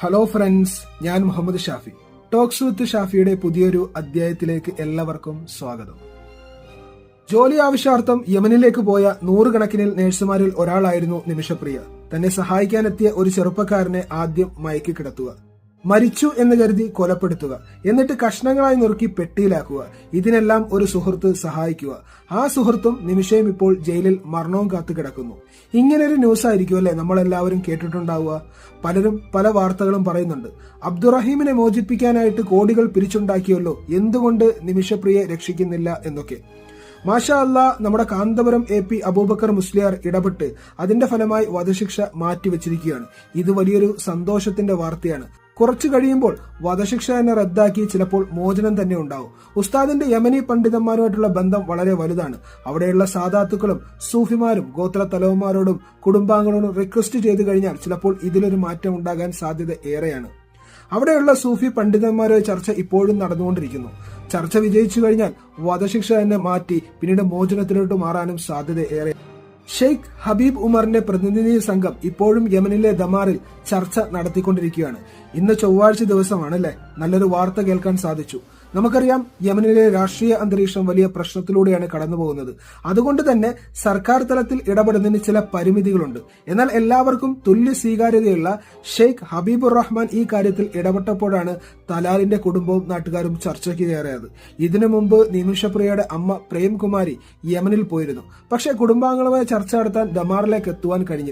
Hello friends, ഞാൻ Muhammad Shafi. Talks with ഷാഫിയുടെ പുതിയൊരു അധ്യായത്തിലേക്ക് എല്ലാവർക്കും സ്വാഗതം. ജോലി ആവശ്യാർത്ഥം യമനിലേക്ക് പോയ നൂറുകണക്കിന് നഴ്സുമാരിൽ ഒരാളായിരുന്നു നിമിഷപ്രിയ. തന്നെ സഹായിക്കാനെത്തിയ ഒരു ചെറുപ്പക്കാരനെ ആദ്യം മയക്കി കിടത്തുക, മരിച്ചു എന്ന് കരുതി കൊലപ്പെടുത്തുക, എന്നിട്ട് കഷ്ണങ്ങളായി നുറുക്കി പെട്ടിയിലാക്കുക. ഇതിനെല്ലാം ഒരു സുഹൃത്ത് സഹായിക്കുക. ആ സുഹൃത്തും നിമിഷയും ഇപ്പോൾ ജയിലിൽ മരണവും കാത്തു കിടക്കുന്നു. ഇങ്ങനൊരു ന്യൂസ് ആയിരിക്കുമല്ലേ നമ്മളെല്ലാവരും കേട്ടിട്ടുണ്ടാവുക. പലരും പല വാർത്തകളും പറയുന്നുണ്ട്. അബ്ദുറഹീമിനെ മോചിപ്പിക്കാനായിട്ട് കോടികൾ പിരിച്ചുണ്ടാക്കിയല്ലോ, എന്തുകൊണ്ട് നിമിഷപ്രിയെ രക്ഷിക്കുന്നില്ല എന്നൊക്കെ. മാഷാ അല്ലാ, നമ്മുടെ കാന്തപുരം AP അബൂബക്കർ മുസ്ലിയാർ ഇടപെട്ട് അതിന്റെ ഫലമായി വധശിക്ഷ മാറ്റിവെച്ചിരിക്കുകയാണ്. ഇത് വലിയൊരു സന്തോഷത്തിന്റെ വാർത്തയാണ്. കുറച്ചു കഴിയുമ്പോൾ വധശിക്ഷ തന്നെ റദ്ദാക്കി ചിലപ്പോൾ മോചനം തന്നെ ഉണ്ടാവും. ഉസ്താദിന്റെ യമനി പണ്ഡിതന്മാരുമായിട്ടുള്ള ബന്ധം വളരെ വലുതാണ്. അവിടെയുള്ള സാദാത്തുക്കളും സൂഫിമാരും ഗോത്ര തലവന്മാരോടും കുടുംബാംഗങ്ങളോടും റിക്വസ്റ്റ് ചെയ്തു കഴിഞ്ഞാൽ ചിലപ്പോൾ ഇതിലൊരു മാറ്റം ഉണ്ടാകാൻ സാധ്യത ഏറെയാണ്. അവിടെയുള്ള സൂഫി പണ്ഡിതന്മാരുടെ ചർച്ച ഇപ്പോഴും നടന്നുകൊണ്ടിരിക്കുന്നു. ചർച്ച വിജയിച്ചു കഴിഞ്ഞാൽ വധശിക്ഷ തന്നെ മാറ്റി പിന്നീട് മോചനത്തിലോട്ട് മാറാനും സാധ്യത ഏറെ. ഷെയ്ഖ് ഹബീബ് ഉമറിന്റെ പ്രതിനിധി സംഘം ഇപ്പോഴും യമനിലെ ദമാറിൽ ചർച്ച നടത്തിക്കൊണ്ടിരിക്കുകയാണ്. ഇന്ന് ചൊവ്വാഴ്ച ദിവസമാണല്ലേ, നല്ലൊരു വാർത്ത കേൾക്കാൻ സാധിച്ചു. നമുക്കറിയാം, യമനിലെ രാഷ്ട്രീയ അന്തരീക്ഷം വലിയ പ്രശ്നത്തിലൂടെയാണ് കടന്നുപോകുന്നത്. അതുകൊണ്ട് തന്നെ സർക്കാർ തലത്തിൽ ഇടപെടുന്നതിന് ചില പരിമിതികളുണ്ട്. എന്നാൽ എല്ലാവർക്കും തുല്യ സ്വീകാര്യതയുള്ള ഷെയ്ഖ് ഹബീബുർ റഹ്മാൻ ഈ കാര്യത്തിൽ ഇടപെട്ടപ്പോഴാണ് തലാലിന്റെ കുടുംബവും നാട്ടുകാരും ചർച്ചയ്ക്ക് കയറിയത്. ഇതിനു മുമ്പ് നിമിഷപ്രിയയുടെ അമ്മ പ്രേംകുമാരി യമനിൽ പോയിരുന്നു. പക്ഷേ കുടുംബാംഗങ്ങളുമായി ചർച്ച നടത്താൻ ദമാറിലേക്ക് എത്തുവാൻ കഴിഞ്ഞില്ല.